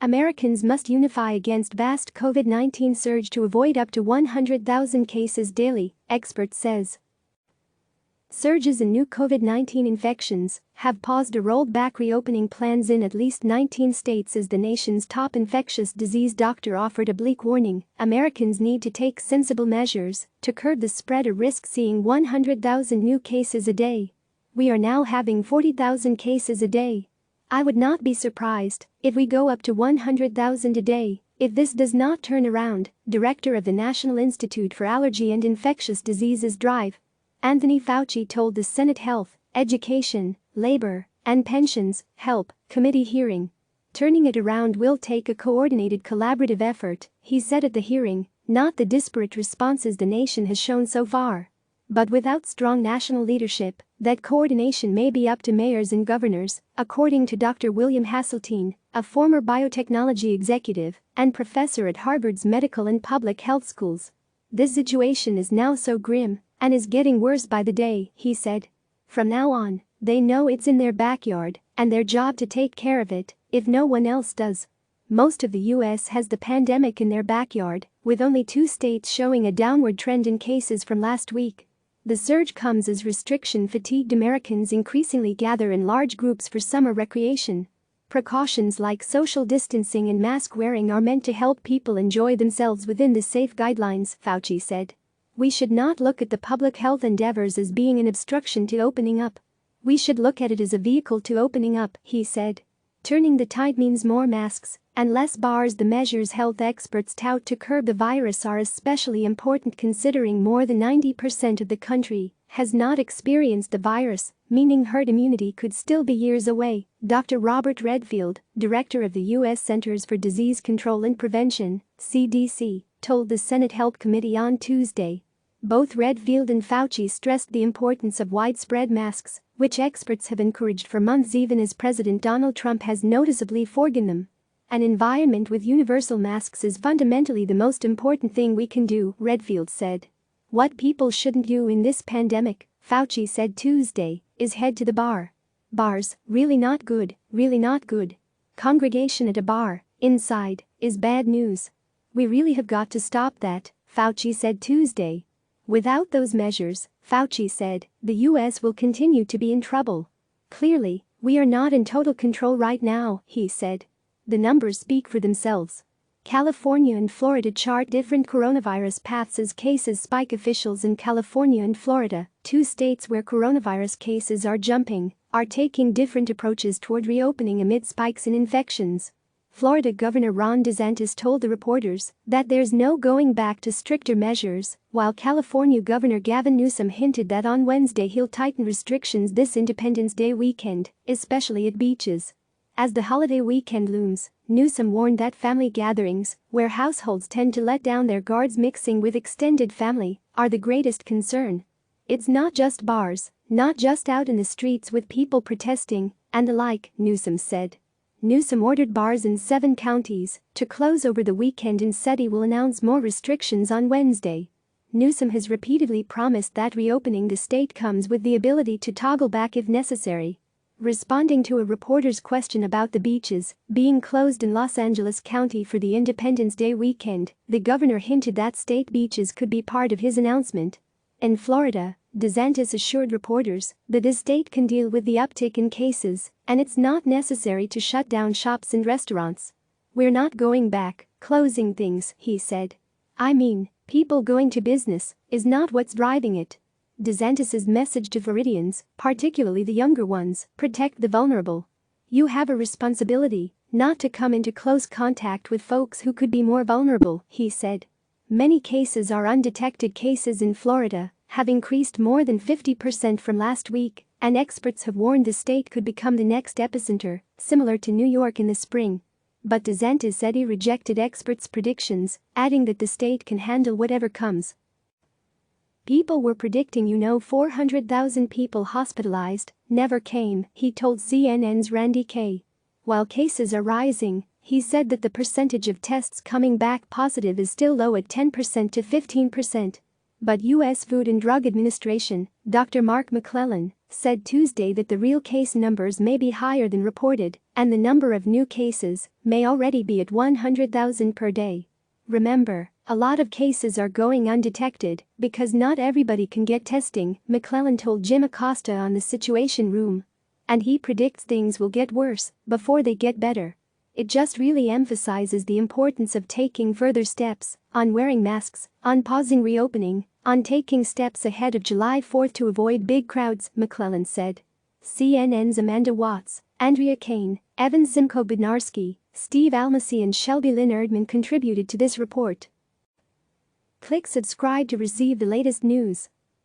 Americans must unify against vast COVID-19 surge to avoid up to 100,000 cases daily, expert says. Surges in new COVID-19 infections have paused or rolled back reopening plans in at least 19 states as the nation's top infectious disease doctor offered a bleak warning. Americans need to take sensible measures to curb the spread or risk seeing 100,000 new cases a day. We are now having 40,000 cases a day. I would not be surprised if we go up to 100,000 a day if this does not turn around, director of the National Institute for Allergy and Infectious Diseases Drive, Anthony Fauci told the Senate Health, Education, Labor, and Pensions Help Committee hearing. Turning it around will take a coordinated collaborative effort, he said at the hearing, not the disparate responses the nation has shown so far. But without strong national leadership, that coordination may be up to mayors and governors, according to Dr. William Haseltine, a former biotechnology executive and professor at Harvard's Medical and Public Health Schools. This situation is now so grim and is getting worse by the day, he said. From now on, they know it's in their backyard and their job to take care of it if no one else does. Most of the U.S. has the pandemic in their backyard, with only 2 states showing a downward trend in cases from last week. The surge comes as restriction-fatigued Americans increasingly gather in large groups for summer recreation. Precautions like social distancing and mask wearing are meant to help people enjoy themselves within the safe guidelines, Fauci said. We should not look at the public health endeavors as being an obstruction to opening up. We should look at it as a vehicle to opening up, he said. Turning the tide means more masks and less bars. The measures health experts tout to curb the virus are especially important considering more than 90% of the country has not experienced the virus, meaning herd immunity could still be years away, Dr. Robert Redfield, director of the U.S. Centers for Disease Control and Prevention, CDC, told the Senate Health Committee on Tuesday. Both Redfield and Fauci stressed the importance of widespread masks, which experts have encouraged for months even as President Donald Trump has noticeably foregone them. An environment with universal masks is fundamentally the most important thing we can do, Redfield said. What people shouldn't do in this pandemic, Fauci said Tuesday, is head to the bar. Bars, really not good, really not good. Congregation at a bar, inside, is bad news. We really have got to stop that, Fauci said Tuesday. Without those measures, Fauci said, the U.S. will continue to be in trouble. Clearly, we are not in total control right now, he said. The numbers speak for themselves. California and Florida chart different coronavirus paths as cases spike. Officials in California and Florida, 2 states where coronavirus cases are jumping, are taking different approaches toward reopening amid spikes in infections. Florida Governor Ron DeSantis told the reporters that there's no going back to stricter measures, while California Governor Gavin Newsom hinted that on Wednesday he'll tighten restrictions this Independence Day weekend, especially at beaches. As the holiday weekend looms, Newsom warned that family gatherings, where households tend to let down their guards mixing with extended family, are the greatest concern. It's not just bars, not just out in the streets with people protesting, and the like, Newsom said. Newsom ordered bars in 7 counties to close over the weekend and said he will announce more restrictions on Wednesday. Newsom has repeatedly promised that reopening the state comes with the ability to toggle back if necessary. Responding to a reporter's question about the beaches being closed in Los Angeles County for the Independence Day weekend, the governor hinted that state beaches could be part of his announcement. In Florida, DeSantis assured reporters that his state can deal with the uptick in cases and it's not necessary to shut down shops and restaurants. We're not going back, closing things, he said. I mean, people going to business is not what's driving it. DeSantis's message to Floridians, particularly the younger ones, protect the vulnerable. You have a responsibility not to come into close contact with folks who could be more vulnerable, he said. Many cases are undetected. Cases in Florida have increased more than 50% from last week, and experts have warned the state could become the next epicenter, similar to New York in the spring. But DeSantis said he rejected experts' predictions, adding that the state can handle whatever comes. People were predicting 400,000 people hospitalized never came, he told CNN's Randy Kaye. While cases are rising, he said that the percentage of tests coming back positive is still low at 10% to 15%. But U.S. Food and Drug Administration, Dr. Mark McClellan, said Tuesday that the real case numbers may be higher than reported, and the number of new cases may already be at 100,000 per day. Remember, a lot of cases are going undetected because not everybody can get testing, McClellan told Jim Acosta on the Situation Room. And he predicts things will get worse before they get better. It just really emphasizes the importance of taking further steps, on wearing masks, on pausing reopening, on taking steps ahead of July 4 to avoid big crowds, McClellan said. CNN's Amanda Watts, Andrea Kane, Evan Simko Bednarski, Steve Almasi and Shelby Lynn Erdman contributed to this report. Click subscribe to receive the latest news.